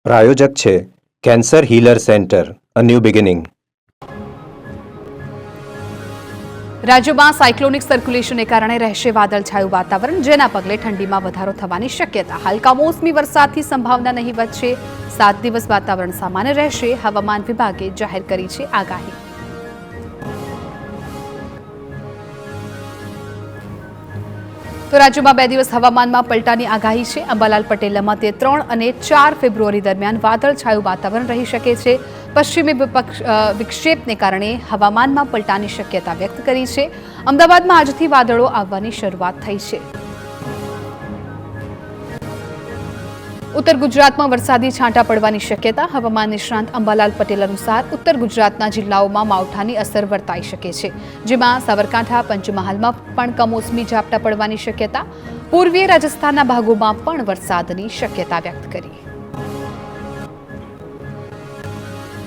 પ્રાયોજક છે cancer healer centre, a new beginning. રાજ્યમાં cyclonic સર્ક્યુલેશનને કારણે રહેશે વાદળછાયું વાતાવરણ, જેના પગલે ઠંડીમાં વધારો થવાની શક્યતા. હાલ કમોસમી વરસાદની સંભાવના નહીવત છે. 7 દિવસ વાતાવરણ સામાન્ય રહેશે. હવામાન વિભાગે જાહેર કરી છે આગાહી. તો રાજ્યમાં 2 દિવસ હવામાનમાં પલટાની આગાહી છે. અંબાલાલ પટેલના મતે 3 અને 4 ફેબ્રુઆરી દરમિયાન વાદળછાયું વાતાવરણ રહી શકે છે. પશ્ચિમી વિક્ષેપને કારણે હવામાનમાં પલટાની શક્યતા વ્યક્ત કરી છે. અમદાવાદમાં આજથી વાદળો આવવાની શરૂઆત થઈ છે. ઉત્તર ગુજરાતમાં વરસાદી છાંટા પડવાની શક્યતા. હવામાન નિષ્ણાંત અંબાલાલ પટેલ અનુસાર ઉત્તર ગુજરાતના જિલ્લાઓમાં માવઠાની અસર વર્તાઈ શકે છે, જેમાં સાબરકાંઠા, પંચમહાલમાં પણ કમોસમી ઝાપટા પડવાની શક્યતા. પૂર્વીય રાજસ્થાનના ભાગોમાં પણ વરસાદની શક્યતા વ્યક્ત કરી.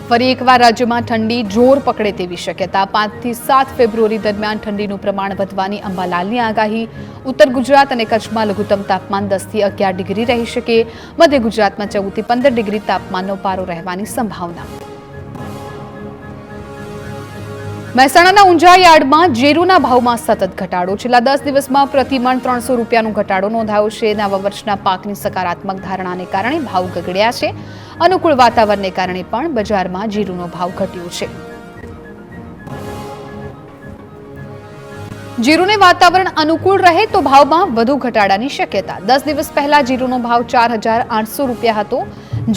ફરી એકવાર રાજ્યમાં ઠંડી જોર પકડે તેવી શક્યતા. 5 થી 7 ફેબ્રુઆરી દરમિયાન ઠંડીનું પ્રમાણ વધવાની અંબાલાલની આગાહી. ઉત્તર ગુજરાત અને કચ્છમાં લઘુત્તમ તાપમાન 10 થી 11 ડિગ્રી રહી શકે. મધ્ય ગુજરાતમાં 14 થી 15 ડિગ્રી તાપમાનનો પારો રહેવાની સંભાવના. મહેસાણાના ઊંઝા યાર્ડમાં જીરુના ભાવમાં સતત ઘટાડો. છેલ્લા 10 દિવસમાં પ્રતિમણ 300 રૂપિયાનો ઘટાડો નોંધાયો છે. નવા વર્ષના પાકની સકારાત્મક ધારણાને કારણે ભાવ ગગડ્યા છે. અનુકૂળ વાતાવરણને કારણે પણ બજારમાં જીરુનો ભાવ ઘટ્યો છે. જીરુને વાતાવરણ અનુકૂળ રહે તો ભાવમાં વધુ ઘટાડાની શક્યતા. 10 દિવસ પહેલા જીરુનો ભાવ 4,800 રૂપિયા હતો,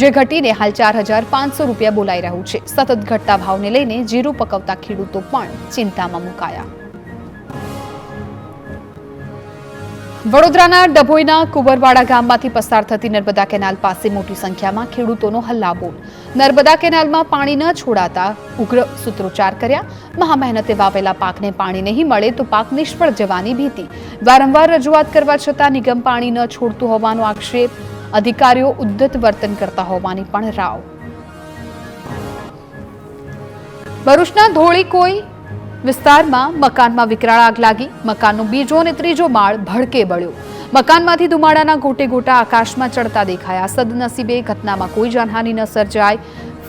જે ઘટીને હાલ 4,500 રૂપિયા બોલાઈ રહ્યું છે. સતત ઘટતા ભાવને લઈને જીરુ પકવતા ખેડૂતો પણ ચિંતામાં મુકાયા. વડોદરાના ડભોઈના કુંવરવાડા ગામમાંથી પસાર થતી નર્મદા કેનાલ પાસે મોટી સંખ્યામાં ખેડૂતોનો હલ્લાબોલ. નર્મદા કેનાલમાં પાણી ન છોડાતા ઉગ્ર સૂત્રોચ્ચાર કર્યા. મહામહેનતે વાવેલા પાકને પાણી નહીં મળે તો પાક નિષ્ફળ જવાની ભીતિ. વારંવાર રજૂઆત કરવા છતાં નિગમ પાણી ન છોડતું હોવાનો આક્ષેપ. અધિકારીઓ ઉદ્ધત વર્તન કરતા હોવાની પણ રાવ. ભરૂચના ધોળીકોઈ વિસ્તારમાં મકાનમાં વિકરાળ આગ લાગી. મકાનનો બીજો અને ત્રીજો માળ ભડકે બળ્યો. મકાનમાંથી ધુમાડાના ગોટે ગોટા આકાશમાં ચડતા દેખાયા. સદનસીબે ઘટનામાં કોઈ જાનહાનિ ન સર્જાઈ.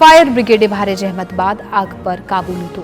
ફાયર બ્રિગેડે ભારે જહેમત બાદ આગ પર કાબુ લીધો.